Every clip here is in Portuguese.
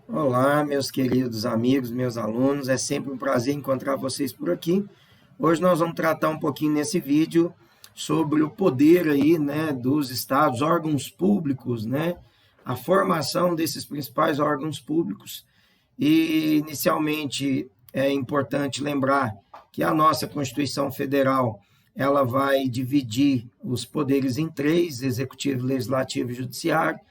Olá, meus queridos amigos, meus alunos, é sempre um prazer encontrar vocês por aqui. Hoje nós vamos tratar um pouquinho nesse vídeo sobre o poder aí, né, dos estados, órgãos públicos, né, a formação desses principais órgãos públicos. E, inicialmente, é importante lembrar que a nossa Constituição Federal, ela vai dividir os poderes em três: executivo, legislativo e judiciário.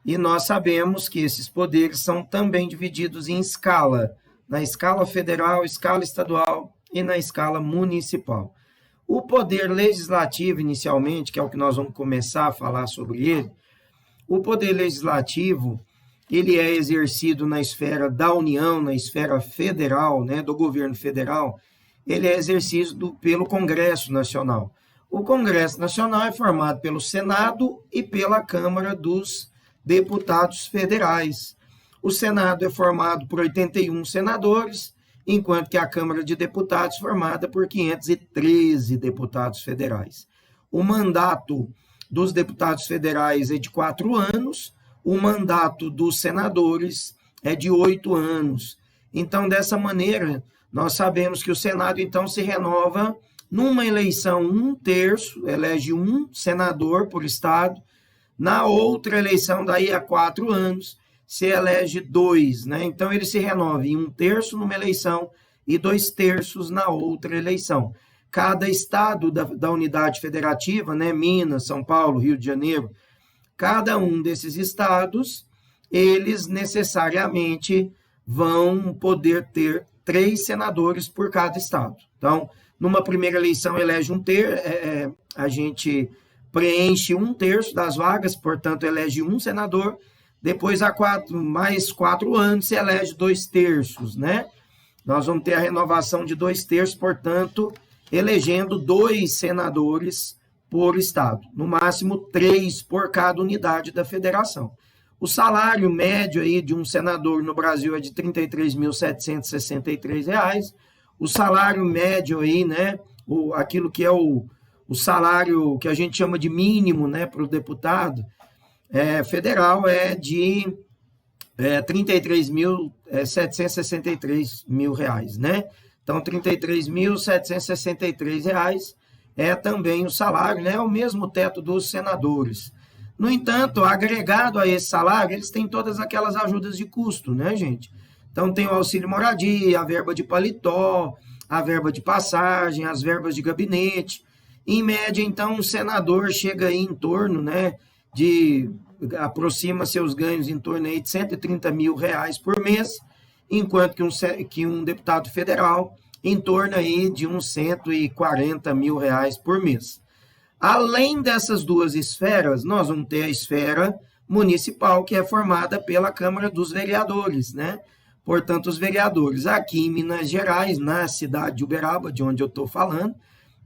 E nós sabemos que esses poderes são também divididos em escala, na escala federal, escala estadual e na escala municipal. O poder legislativo, inicialmente, que é o que nós vamos começar a falar sobre ele, o poder legislativo, ele é exercido na esfera da União, na esfera federal, né, do governo federal, ele é exercido pelo Congresso Nacional. O Congresso Nacional é formado pelo Senado e pela Câmara dos Deputados Federais. O Senado é formado por 81 senadores, enquanto que a Câmara de Deputados é formada por 513 deputados federais. O mandato dos deputados federais é de 4 anos, o mandato dos senadores é de 8 anos. Então, dessa maneira, nós sabemos que o Senado, então, se renova numa eleição 1/3, elege um senador por estado. Na outra eleição, daí a 4 anos, se elege 2, né? Então, ele se renova em 1/3 numa eleição e 2/3 na outra eleição. Cada estado da unidade federativa, né? Minas, São Paulo, Rio de Janeiro, cada um desses estados, eles necessariamente vão poder ter 3 senadores por cada estado. Então, numa primeira eleição, elege 1/3, a gente preenche 1/3 das vagas, portanto, elege um senador. Depois, mais 4 anos, se elege 2/3, né? Nós vamos ter a renovação de 2/3, portanto, elegendo 2 senadores por estado. No máximo, 3 por cada unidade da federação. O salário médio aí de um senador no Brasil é de R$ 33.763. O salário médio aí, né? Aquilo que é o salário que a gente chama de mínimo, né, para o deputado federal é de R$ 33.763, né? Então, R$ 33.763 é também o salário, né? É o mesmo teto dos senadores. No entanto, agregado a esse salário, eles têm todas aquelas ajudas de custo, né, gente? Então, tem o auxílio moradia, a verba de paletó, a verba de passagem, as verbas de gabinete. Em média, então, um senador chega aí em torno, né, aproxima seus ganhos em torno aí de R$ 130 mil por mês, enquanto que um deputado federal em torno aí de uns R$ 140 mil por mês. Além dessas duas esferas, nós vamos ter a esfera municipal, que é formada pela Câmara dos Vereadores, né? Portanto, os vereadores aqui em Minas Gerais, na cidade de Uberaba, de onde eu estou falando,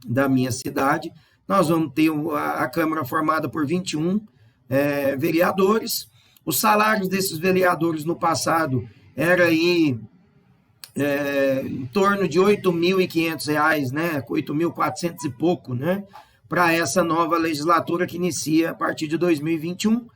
da minha cidade, nós vamos ter a Câmara formada por 21 vereadores. Os salários desses vereadores no passado era aí em torno de R$ 8.500, né? R$ 8.400 e pouco, né? Para essa nova legislatura que inicia a partir de 2021,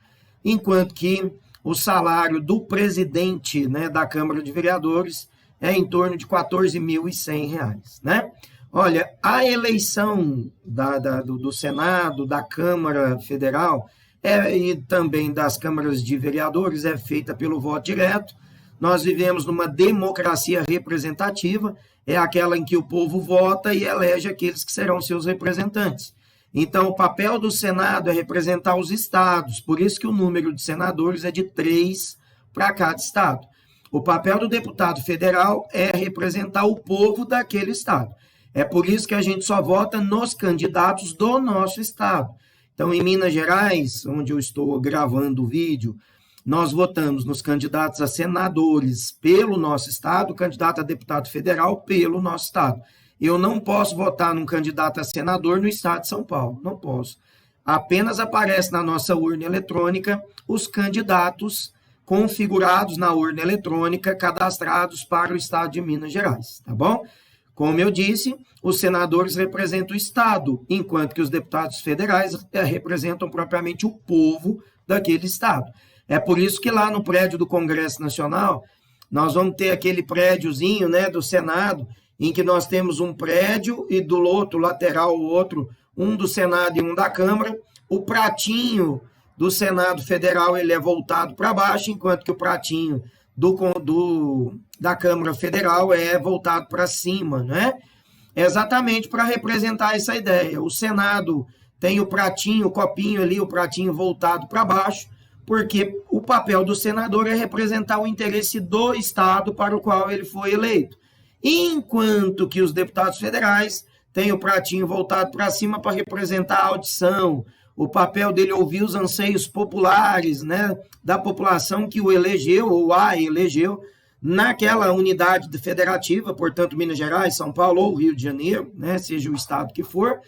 enquanto que o salário do presidente, né, da Câmara de Vereadores é em torno de R$ 14.100, né? Olha, a eleição do Senado, da Câmara Federal e também das câmaras de vereadores é feita pelo voto direto. Nós vivemos numa democracia representativa, é aquela em que o povo vota e elege aqueles que serão seus representantes. Então, o papel do Senado é representar os estados, por isso que o número de senadores é de 3 para cada estado. O papel do deputado federal é representar o povo daquele estado. É por isso que a gente só vota nos candidatos do nosso estado. Então, em Minas Gerais, onde eu estou gravando o vídeo, nós votamos nos candidatos a senadores pelo nosso estado, candidato a deputado federal pelo nosso estado. Eu não posso votar num candidato a senador no estado de São Paulo, não posso. Apenas aparece na nossa urna eletrônica os candidatos configurados na urna eletrônica, cadastrados para o estado de Minas Gerais, tá bom? Como eu disse, os senadores representam o estado, enquanto que os deputados federais representam propriamente o povo daquele estado. É por isso que lá no prédio do Congresso Nacional, nós vamos ter aquele prédiozinho, né, do Senado, em que nós temos um prédio e do outro lateral o outro, um do Senado e um da Câmara. O pratinho do Senado Federal ele é voltado para baixo, enquanto que o pratinho da Câmara Federal é voltado para cima, né? Exatamente para representar essa ideia. O Senado tem o pratinho, o copinho ali, o pratinho voltado para baixo, porque o papel do senador é representar o interesse do Estado para o qual ele foi eleito. Enquanto que os deputados federais têm o pratinho voltado para cima para representar a audição, o papel dele é ouvir os anseios populares, né, da população que o elegeu ou a elegeu naquela unidade federativa, portanto, Minas Gerais, São Paulo ou Rio de Janeiro, né, seja o estado que for,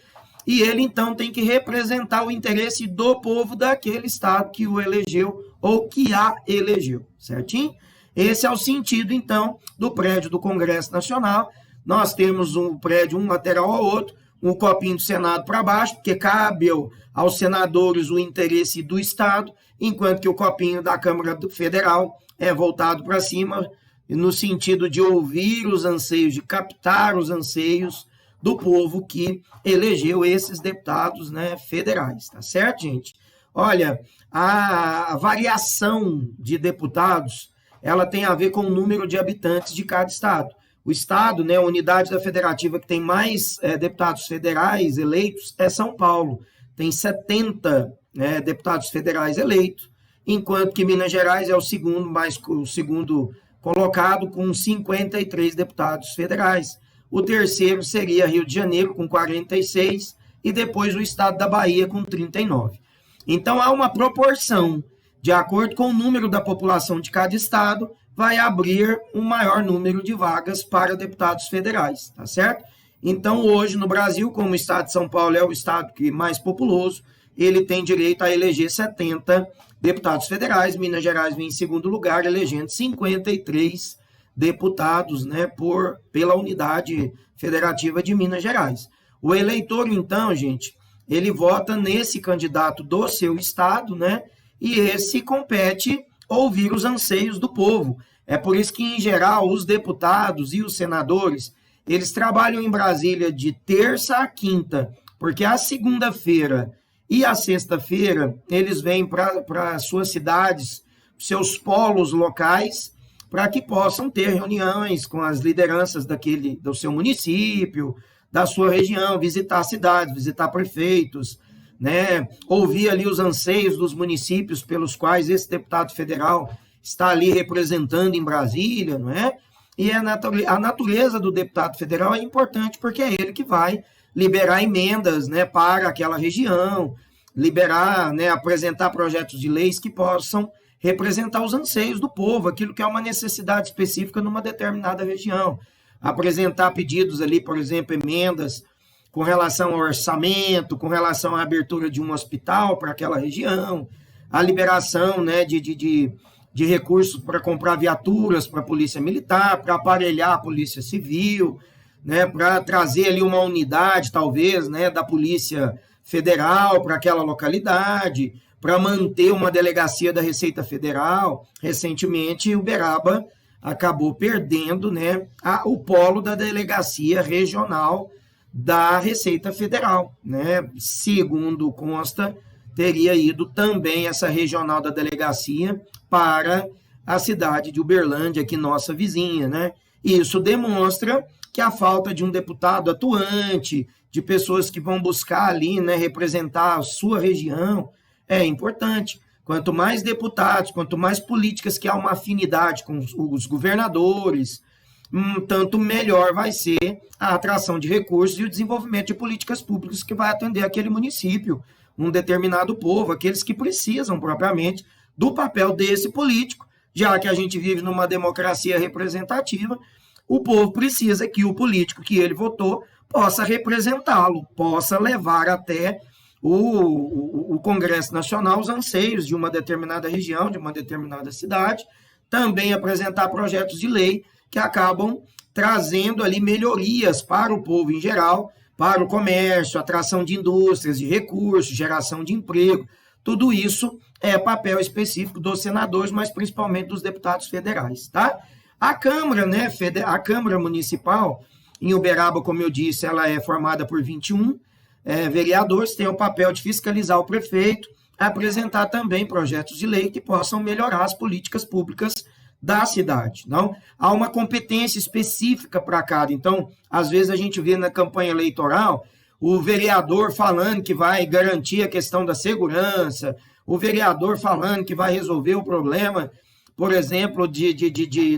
e ele, então, tem que representar o interesse do povo daquele estado que o elegeu ou que a elegeu, certinho? Esse é o sentido, então, do prédio do Congresso Nacional. Nós temos um prédio, um lateral ao outro, um copinho do Senado para baixo, porque cabe aos senadores o interesse do Estado, enquanto que o copinho da Câmara Federal é voltado para cima, no sentido de ouvir os anseios, de captar os anseios do povo que elegeu esses deputados, né, federais, tá certo, gente? Olha, a variação de deputados, ela tem a ver com o número de habitantes de cada estado. O estado, né, a unidade da federativa que tem mais deputados federais eleitos é São Paulo, tem 70 deputados federais eleitos, enquanto que Minas Gerais é o segundo colocado com 53 deputados federais. O terceiro seria Rio de Janeiro, com 46, e depois o estado da Bahia, com 39. Então, há uma proporção, de acordo com o número da população de cada estado, vai abrir um maior número de vagas para deputados federais, tá certo? Então, hoje, no Brasil, como o estado de São Paulo é o estado mais populoso, ele tem direito a eleger 70 deputados federais. Minas Gerais vem em segundo lugar, elegendo 53 deputados, né, pela unidade federativa de Minas Gerais. O eleitor, então, gente, ele vota nesse candidato do seu estado, né, e esse compete ouvir os anseios do povo. É por isso que, em geral, os deputados e os senadores, eles trabalham em Brasília de terça a quinta, porque a segunda-feira e a sexta-feira eles vêm para suas cidades, seus polos locais, para que possam ter reuniões com as lideranças do seu município, da sua região, visitar cidades, visitar prefeitos, né, ouvir ali os anseios dos municípios pelos quais esse deputado federal está ali representando em Brasília, não é? E a natureza do deputado federal é importante porque é ele que vai liberar emendas, né, para aquela região, liberar, né, apresentar projetos de leis que possam representar os anseios do povo, aquilo que é uma necessidade específica numa determinada região. Apresentar pedidos ali, por exemplo, emendas com relação ao orçamento, com relação à abertura de um hospital para aquela região, a liberação, né, de recursos para comprar viaturas para a Polícia Militar, para aparelhar a Polícia Civil, né, para trazer ali uma unidade, talvez, né, da Polícia Federal para aquela localidade, para manter uma delegacia da Receita Federal. Recentemente, Uberaba acabou perdendo, né, o polo da delegacia regional da Receita Federal, né? Segundo consta, teria ido também essa regional da delegacia para a cidade de Uberlândia, aqui nossa vizinha, né? Isso demonstra que a falta de um deputado atuante, de pessoas que vão buscar ali, né, representar a sua região, é importante. Quanto mais deputados, quanto mais políticas que há uma afinidade com os governadores, tanto melhor vai ser a atração de recursos e o desenvolvimento de políticas públicas que vai atender aquele município, um determinado povo, aqueles que precisam propriamente do papel desse político, já que a gente vive numa democracia representativa. O povo precisa que o político que ele votou possa representá-lo, possa levar até o Congresso Nacional os anseios de uma determinada região, de uma determinada cidade, também apresentar projetos de lei que acabam trazendo ali melhorias para o povo em geral, para o comércio, atração de indústrias, de recursos, geração de emprego. Tudo isso é papel específico dos senadores, mas principalmente dos deputados federais, tá? A Câmara, né, a Câmara Municipal, em Uberaba, como eu disse, ela é formada por 21 vereadores, tem o papel de fiscalizar o prefeito, apresentar também projetos de lei que possam melhorar as políticas públicas da cidade. Não? Há uma competência específica para cada. Então, às vezes a gente vê na campanha eleitoral o vereador falando que vai garantir a questão da segurança, o vereador falando que vai resolver o problema, por exemplo,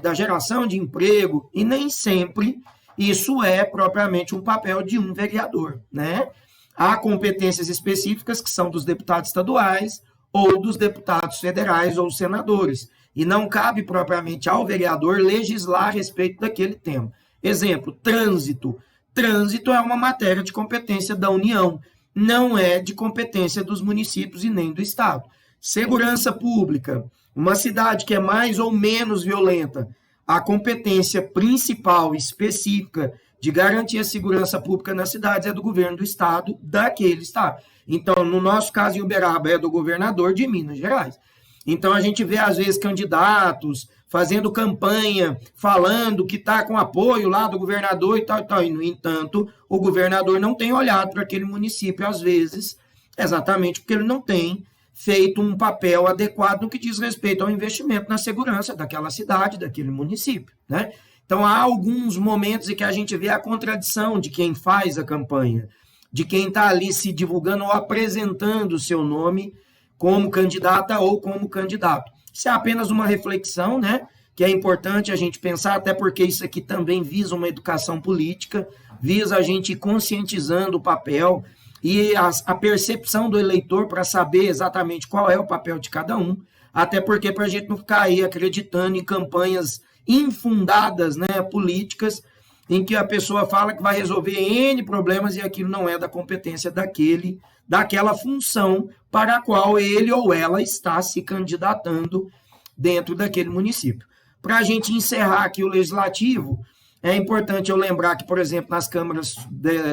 da geração de emprego, e nem sempre isso é propriamente um papel de um vereador, né? Há competências específicas que são dos deputados estaduais ou dos deputados federais ou senadores, e não cabe propriamente ao vereador legislar a respeito daquele tema. Exemplo, trânsito. Trânsito é uma matéria de competência da União, não é de competência dos municípios e nem do Estado. Segurança pública, uma cidade que é mais ou menos violenta, a competência principal específica de garantir a segurança pública nas cidades é do governo do Estado, daquele Estado. Então, no nosso caso, em Uberaba, é do governador de Minas Gerais. Então, a gente vê, às vezes, candidatos fazendo campanha, falando que está com apoio lá do governador e tal, e, no entanto, o governador não tem olhado para aquele município, às vezes, exatamente porque ele não tem feito um papel adequado no que diz respeito ao investimento na segurança daquela cidade, daquele município, né? Então, há alguns momentos em que a gente vê a contradição de quem faz a campanha, de quem está ali se divulgando ou apresentando o seu nome como candidata ou como candidato. Isso é apenas uma reflexão, né? Que é importante a gente pensar, até porque isso aqui também visa uma educação política, visa a gente ir conscientizando o papel e a percepção do eleitor para saber exatamente qual é o papel de cada um, até porque para a gente não ficar aí acreditando em campanhas infundadas, né, políticas, em que a pessoa fala que vai resolver N problemas e aquilo não é da competência daquela função para a qual ele ou ela está se candidatando dentro daquele município. Para a gente encerrar aqui o legislativo, é importante eu lembrar que, por exemplo, nas câmaras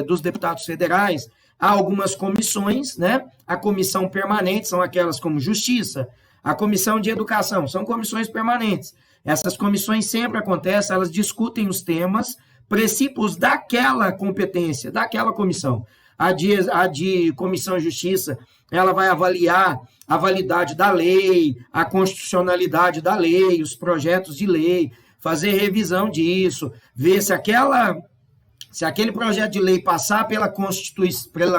dos deputados federais, há algumas comissões, né? A comissão permanente são aquelas como Justiça, a comissão de Educação, são comissões permanentes. Essas comissões sempre acontecem, elas discutem os temas, princípios daquela competência, daquela comissão. A de Comissão de Justiça, ela vai avaliar a validade da lei, a constitucionalidade da lei, os projetos de lei, fazer revisão disso, ver se aquele projeto de lei passar pela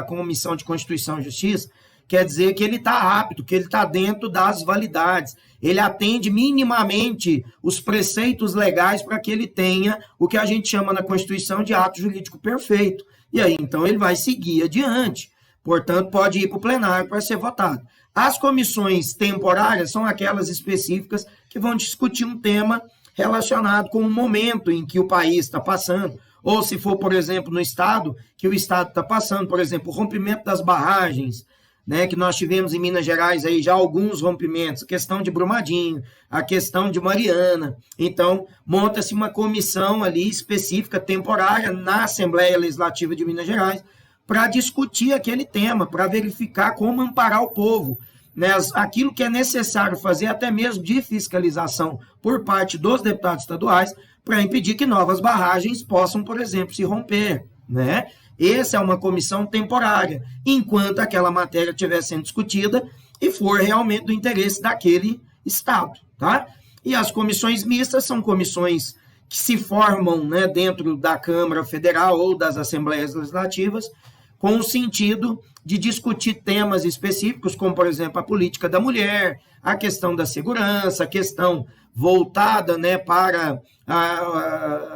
Comissão de Constituição e Justiça, quer dizer que ele está apto, que ele está dentro das validades, ele atende minimamente os preceitos legais para que ele tenha o que a gente chama na Constituição de ato jurídico perfeito. E aí, então, ele vai seguir adiante. Portanto, pode ir para o plenário para ser votado. As comissões temporárias são aquelas específicas que vão discutir um tema relacionado com o momento em que o país está passando, ou se for, por exemplo, no Estado, que o Estado está passando, por exemplo, o rompimento das barragens, né, que nós tivemos em Minas Gerais aí já alguns rompimentos, a questão de Brumadinho, a questão de Mariana. Então, monta-se uma comissão ali específica, temporária, na Assembleia Legislativa de Minas Gerais, para discutir aquele tema, para verificar como amparar o povo, né, aquilo que é necessário fazer, até mesmo de fiscalização por parte dos deputados estaduais, para impedir que novas barragens possam, por exemplo, se romper, né? Essa é uma comissão temporária, enquanto aquela matéria estiver sendo discutida e for realmente do interesse daquele Estado, tá? E as comissões mistas são comissões que se formam, né, dentro da Câmara Federal ou das Assembleias Legislativas, com o sentido de discutir temas específicos, como, por exemplo, a política da mulher, a questão da segurança, a questão voltada, né, para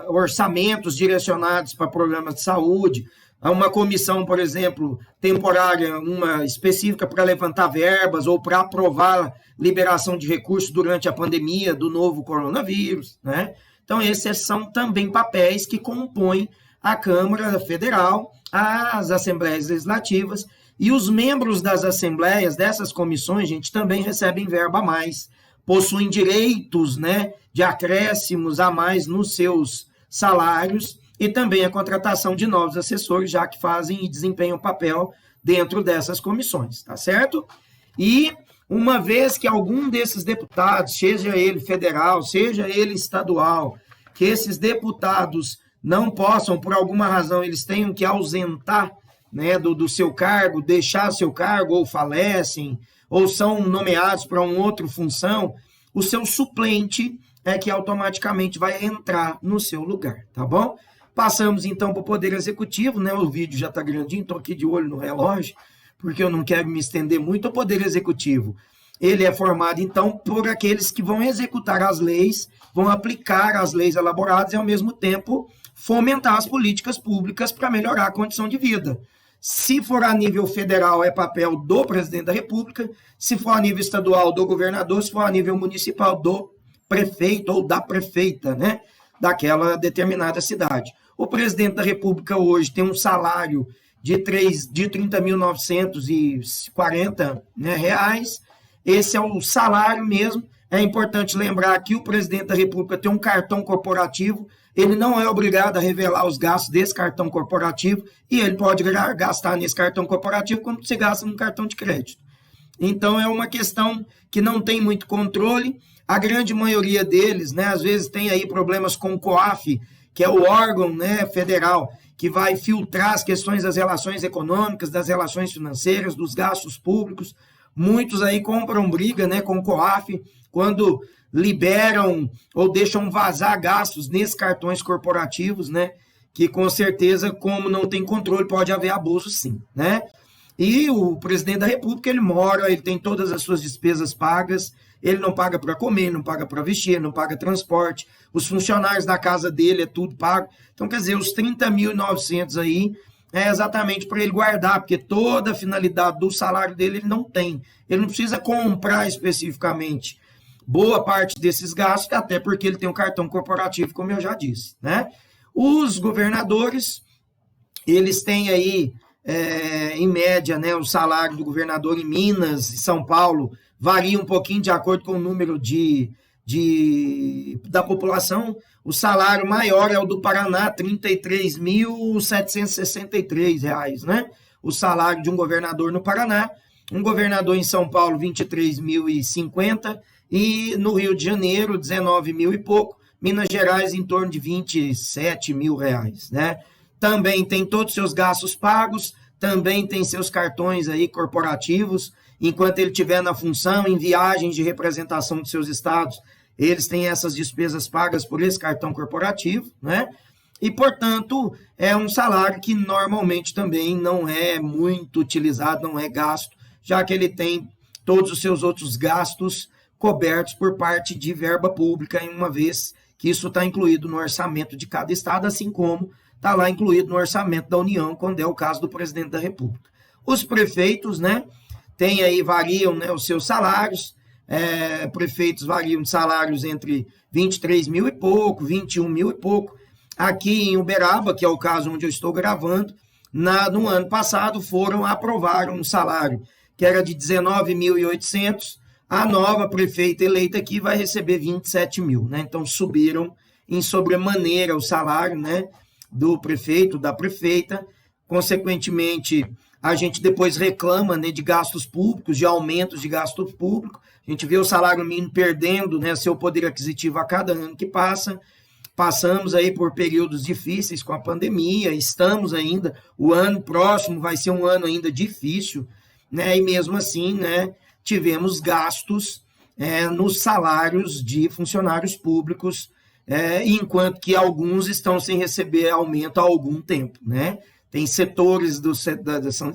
orçamentos direcionados para programas de saúde, uma comissão, por exemplo, temporária, uma específica para levantar verbas ou para aprovar liberação de recursos durante a pandemia do novo coronavírus, né? Então, esses são também papéis que compõem a Câmara Federal, as Assembleias Legislativas, e os membros das Assembleias, dessas comissões, gente, também recebem verba a mais, possuem direitos, né, de acréscimos a mais nos seus salários, e também a contratação de novos assessores, já que fazem e desempenham papel dentro dessas comissões, tá certo? E uma vez que algum desses deputados, seja ele federal, seja ele estadual, que esses deputados não possam, por alguma razão, eles tenham que ausentar, né, do seu cargo, deixar seu cargo, ou falecem, ou são nomeados para uma outra função, o seu suplente é que automaticamente vai entrar no seu lugar, tá bom? Passamos então para o Poder Executivo, né? O vídeo já está grandinho, estou aqui de olho no relógio, porque eu não quero me estender muito. O Poder Executivo, ele é formado então por aqueles que vão executar as leis, vão aplicar as leis elaboradas e ao mesmo tempo fomentar as políticas públicas para melhorar a condição de vida. Se for a nível federal, é papel do presidente da República, se for a nível estadual, do governador, se for a nível municipal, do prefeito ou da prefeita, né, daquela determinada cidade. O presidente da República hoje tem um salário de 30.940, né, reais. Esse é o salário mesmo. É importante lembrar que o presidente da República tem um cartão corporativo, ele não é obrigado a revelar os gastos desse cartão corporativo e ele pode gastar nesse cartão corporativo como se gasta num cartão de crédito. Então, é uma questão que não tem muito controle. A grande maioria deles, né, às vezes tem aí problemas com o COAF, que é o órgão, né, federal, que vai filtrar as questões das relações econômicas, das relações financeiras, dos gastos públicos. Muitos aí compram briga, né, com o COAF quando liberam ou deixam vazar gastos nesses cartões corporativos, né, que com certeza, como não tem controle, pode haver abuso sim, né? E o presidente da República, ele mora, ele tem todas as suas despesas pagas, ele não paga para comer, não paga para vestir, não paga transporte, os funcionários da casa dele é tudo pago. Então, quer dizer, os 30.900 aí é exatamente para ele guardar, porque toda a finalidade do salário dele ele não tem. Ele não precisa comprar especificamente boa parte desses gastos, até porque ele tem um cartão corporativo, como eu já disse, né? Os governadores, eles têm aí, em média, né, o salário do governador em Minas e São Paulo varia um pouquinho de acordo com o número da população. O salário maior é o do Paraná, R$ 33.763, né? O salário de um governador no Paraná. Um governador em São Paulo, R$ 23.050, e no Rio de Janeiro, 19 mil e pouco. Minas Gerais, em torno de 27 mil reais, né? Também tem todos os seus gastos pagos, também tem seus cartões aí corporativos, enquanto ele estiver na função, em viagens de representação de seus estados, eles têm essas despesas pagas por esse cartão corporativo, né? E, portanto, é um salário que normalmente também não é muito utilizado, não é gasto, já que ele tem todos os seus outros gastos cobertos por parte de verba pública, uma vez que isso está incluído no orçamento de cada estado, assim como está lá incluído no orçamento da União, quando é o caso do presidente da República. Os prefeitos, né, tem aí, variam, né, os seus salários, prefeitos variam de salários entre 23 mil e pouco, 21 mil e pouco. Aqui em Uberaba, que é o caso onde eu estou gravando, no ano passado aprovaram um salário que era de 19.800, a nova prefeita eleita aqui vai receber 27 mil, né? Então subiram em sobremaneira o salário, né, do prefeito, da prefeita. Consequentemente, a gente depois reclama, né, de gastos públicos, de aumentos de gastos públicos. A gente vê o salário mínimo perdendo, né, seu poder aquisitivo a cada ano que passa. Passamos aí por períodos difíceis com a pandemia, estamos ainda, o ano próximo vai ser um ano ainda difícil, né, e mesmo assim, né, tivemos gastos nos salários de funcionários públicos, enquanto que alguns estão sem receber aumento há algum tempo, né? Tem setores,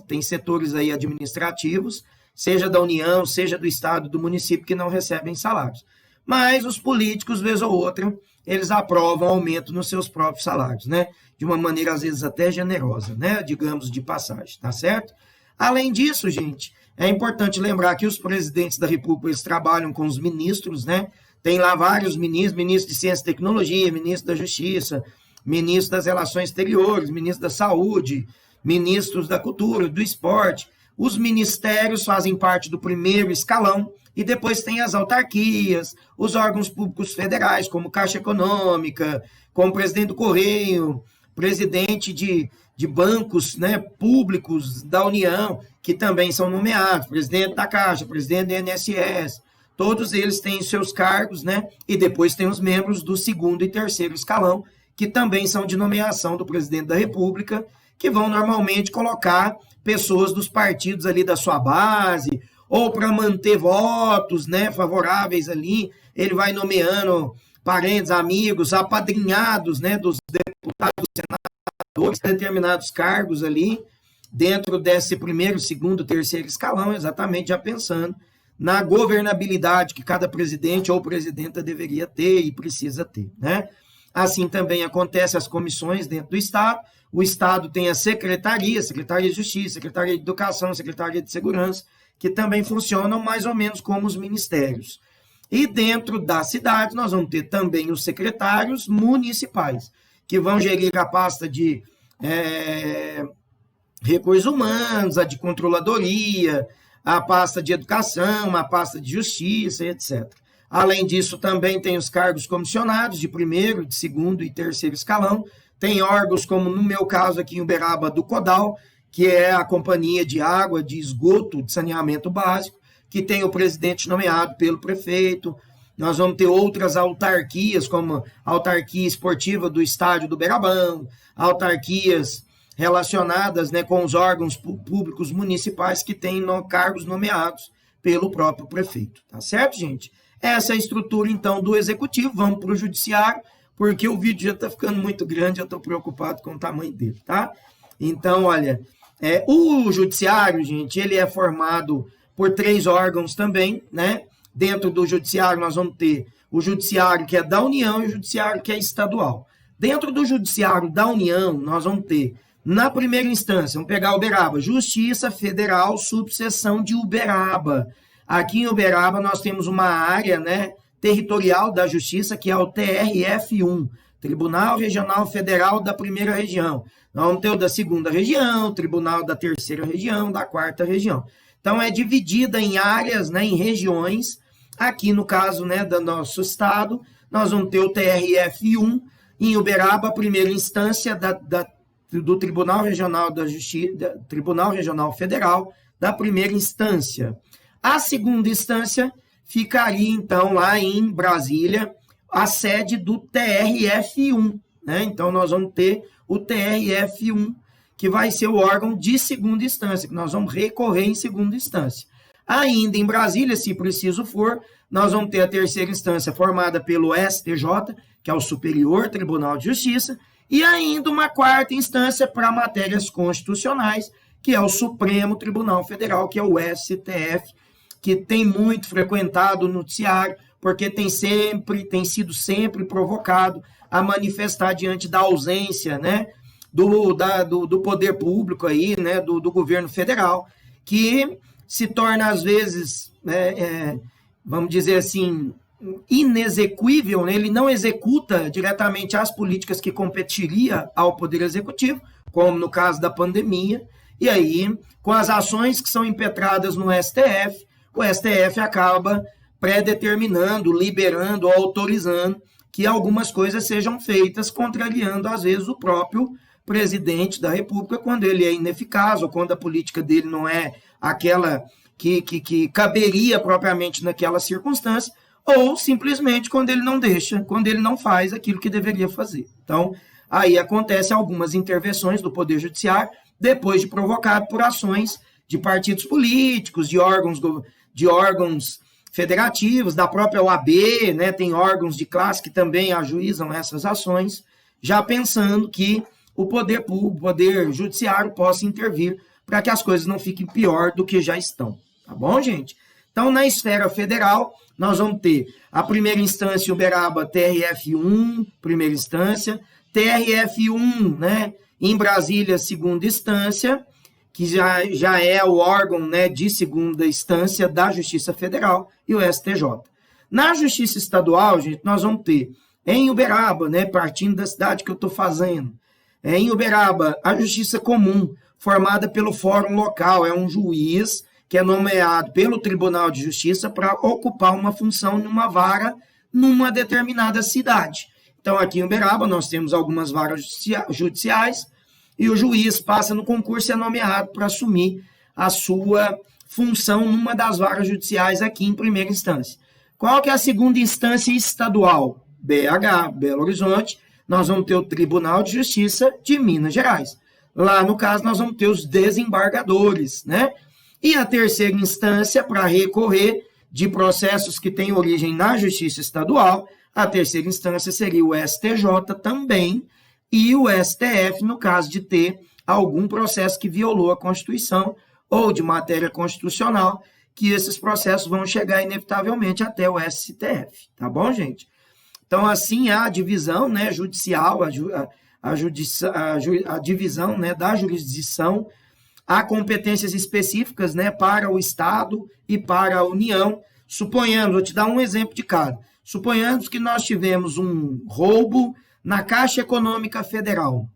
tem setores aí administrativos, seja da União, seja do Estado, do município, que não recebem salários. Mas os políticos, vez ou outra, eles aprovam aumento nos seus próprios salários, né? De uma maneira, às vezes, até generosa, né? Digamos, de passagem, tá certo? Além disso, gente, é importante lembrar que os presidentes da República, eles trabalham com os ministros, né? Tem lá vários ministros, ministro de Ciência e Tecnologia, ministro da Justiça, ministro das Relações Exteriores, ministro da Saúde, ministros da Cultura, do Esporte. Os ministérios fazem parte do primeiro escalão e depois tem as autarquias, os órgãos públicos federais, como Caixa Econômica, como o presidente do Correio, presidente de bancos, né, públicos da União, que também são nomeados, presidente da Caixa, presidente do INSS, todos eles têm seus cargos, né, e depois tem os membros do segundo e terceiro escalão, que também são de nomeação do presidente da República, que vão normalmente colocar pessoas dos partidos ali da sua base, ou para manter votos, né, favoráveis ali, ele vai nomeando parentes, amigos, apadrinhados, né, dos deputados, senadores, determinados cargos ali, dentro desse primeiro, segundo, terceiro escalão, exatamente já pensando na governabilidade que cada presidente ou presidenta deveria ter e precisa ter, né? Assim também acontece as comissões dentro do Estado. O Estado tem a Secretaria de Justiça, Secretaria de Educação, Secretaria de Segurança, que também funcionam mais ou menos como os ministérios. E dentro da cidade nós vamos ter também os secretários municipais, que vão gerir a pasta de recursos humanos, a de controladoria, a pasta de educação, a pasta de justiça, etc. Além disso, também tem os cargos comissionados de primeiro, de segundo e terceiro escalão. Tem órgãos como, no meu caso aqui em Uberaba, do CODAL, que é a Companhia de Água, de Esgoto, de Saneamento Básico, que tem o presidente nomeado pelo prefeito. Nós vamos ter outras autarquias, como a autarquia esportiva do estádio do Uberabão, autarquias relacionadas, né, com os órgãos públicos municipais que têm cargos nomeados pelo próprio prefeito. Tá certo, gente? Essa é a estrutura, então, do executivo. Vamos para o judiciário, porque o vídeo já está ficando muito grande, eu estou preocupado com o tamanho dele, tá? Então, olha, o judiciário, gente, ele é formado por 3 órgãos também, né? Dentro do judiciário nós vamos ter o judiciário que é da União e o judiciário que é estadual. Dentro do judiciário da União, nós vamos ter, na primeira instância, vamos pegar Uberaba, Justiça Federal, subseção de Uberaba. Aqui em Uberaba nós temos uma área, né, territorial da Justiça, que é o TRF1, Tribunal Regional Federal da Primeira Região. Nós vamos ter o da Segunda Região, Tribunal da Terceira Região, da Quarta Região. Então, é dividida em áreas, né, em regiões. Aqui, no caso, né, do nosso estado, nós vamos ter o TRF1, em Uberaba, a primeira instância do Tribunal Regional da Justiça, Tribunal Regional Federal da primeira instância. A segunda instância ficaria, então, lá em Brasília, a sede do TRF1, né? Então, nós vamos ter o TRF1, que vai ser o órgão de segunda instância, que nós vamos recorrer em segunda instância. Ainda em Brasília, se preciso for, nós vamos ter a terceira instância formada pelo STJ, que é o Superior Tribunal de Justiça, e ainda uma quarta instância para matérias constitucionais, que é o Supremo Tribunal Federal, que é o STF, que tem muito frequentado o noticiário, porque tem sido sempre provocado a manifestar diante da ausência, né, do poder público aí, né, do governo federal, que se torna, às vezes, vamos dizer assim, inexequível, né? Ele não executa diretamente as políticas que competiria ao Poder Executivo, como no caso da pandemia, e aí, com as ações que são impetradas no STF, o STF acaba predeterminando, liberando, autorizando que algumas coisas sejam feitas, contrariando, às vezes, o próprio presidente da República, quando ele é ineficaz, ou quando a política dele não é aquela que caberia propriamente naquela circunstância, ou simplesmente quando ele não deixa, quando ele não faz aquilo que deveria fazer. Então, aí acontecem algumas intervenções do Poder Judiciário, depois de provocado por ações de partidos políticos, de órgãos federativos, da própria OAB, né, tem órgãos de classe que também ajuizam essas ações, já pensando que o poder público, o poder judiciário possa intervir para que as coisas não fiquem pior do que já estão. Tá bom, gente? Então, na esfera federal, nós vamos ter a primeira instância Uberaba TRF1, primeira instância, TRF1, né, em Brasília, segunda instância, que já é o órgão, né, de segunda instância da Justiça Federal e o STJ. Na Justiça Estadual, gente, nós vamos ter em Uberaba, né, partindo da cidade que eu estou fazendo, em Uberaba, a Justiça Comum, formada pelo Fórum Local, é um juiz que é nomeado pelo Tribunal de Justiça para ocupar uma função numa vara numa determinada cidade. Então, aqui em Uberaba, nós temos algumas varas judiciais e o juiz passa no concurso e é nomeado para assumir a sua função numa das varas judiciais aqui em primeira instância. Qual que é a segunda instância estadual? BH, Belo Horizonte. Nós vamos ter o Tribunal de Justiça de Minas Gerais. Lá, no caso, nós vamos ter os desembargadores, né? E a terceira instância, para recorrer de processos que têm origem na Justiça Estadual, a terceira instância seria o STJ também, e o STF, no caso de ter algum processo que violou a Constituição ou de matéria constitucional, que esses processos vão chegar inevitavelmente até o STF, tá bom, gente? Então, assim, a divisão, né, judicial, a divisão, né, da jurisdição, há competências específicas, né, para o Estado e para a União. Suponhamos, vou te dar um exemplo de cada. Suponhamos que nós tivemos um roubo na Caixa Econômica Federal.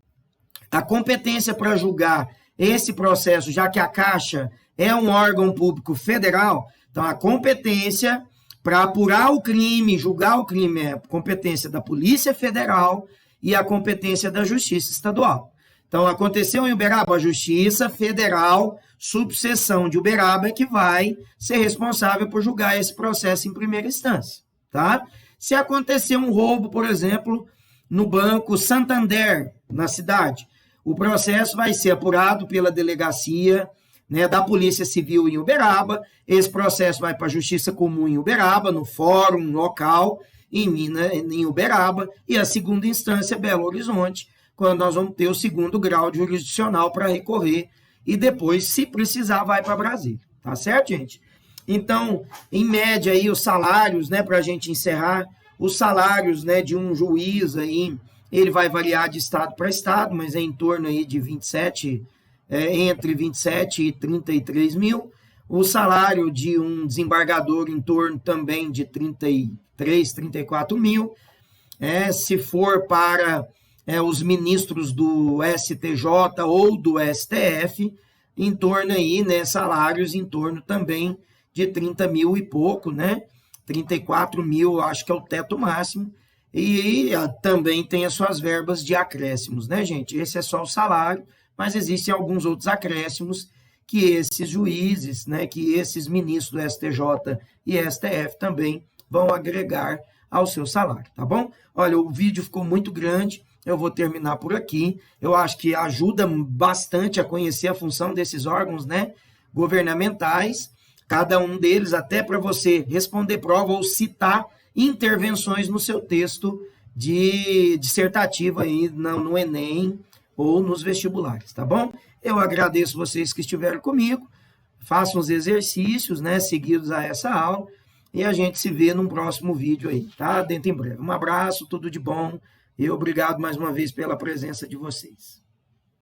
A competência para julgar esse processo, já que a Caixa é um órgão público federal, então a competência para apurar o crime, julgar o crime, é a competência da Polícia Federal e a competência da Justiça Estadual. Então, aconteceu em Uberaba, a Justiça Federal, subseção de Uberaba, é que vai ser responsável por julgar esse processo em primeira instância, tá? Se acontecer um roubo, por exemplo, no Banco Santander, na cidade, o processo vai ser apurado pela delegacia, né, da Polícia Civil em Uberaba. Esse processo vai para a Justiça Comum em Uberaba, no fórum local em Uberaba, e a segunda instância, Belo Horizonte, quando nós vamos ter o segundo grau jurisdicional para recorrer, e depois, se precisar, vai para Brasília. Tá certo, gente? Então, em média, aí, os salários, né, para a gente encerrar, os salários, né, de um juiz, aí, ele vai variar de estado para estado, mas é em torno aí de entre 27 e 33 mil. O salário de um desembargador em torno também de 33, 34 mil. Se for para os ministros do STJ ou do STF, em torno aí, né, salários em torno também de 30 mil e pouco, né? 34 mil, acho que é o teto máximo. E também tem as suas verbas de acréscimos, né, gente? Esse é só o salário, mas existem alguns outros acréscimos que esses juízes, né, que esses ministros do STJ e STF também vão agregar ao seu salário, tá bom? Olha, o vídeo ficou muito grande, eu vou terminar por aqui. Eu acho que ajuda bastante a conhecer a função desses órgãos, né, governamentais, cada um deles, até para você responder prova ou citar intervenções no seu texto de dissertativa aí no Enem ou nos vestibulares, tá bom? Eu agradeço vocês que estiveram comigo, façam os exercícios, né, seguidos a essa aula, e a gente se vê num próximo vídeo aí, tá? Dentro em breve. Um abraço, tudo de bom, e obrigado mais uma vez pela presença de vocês.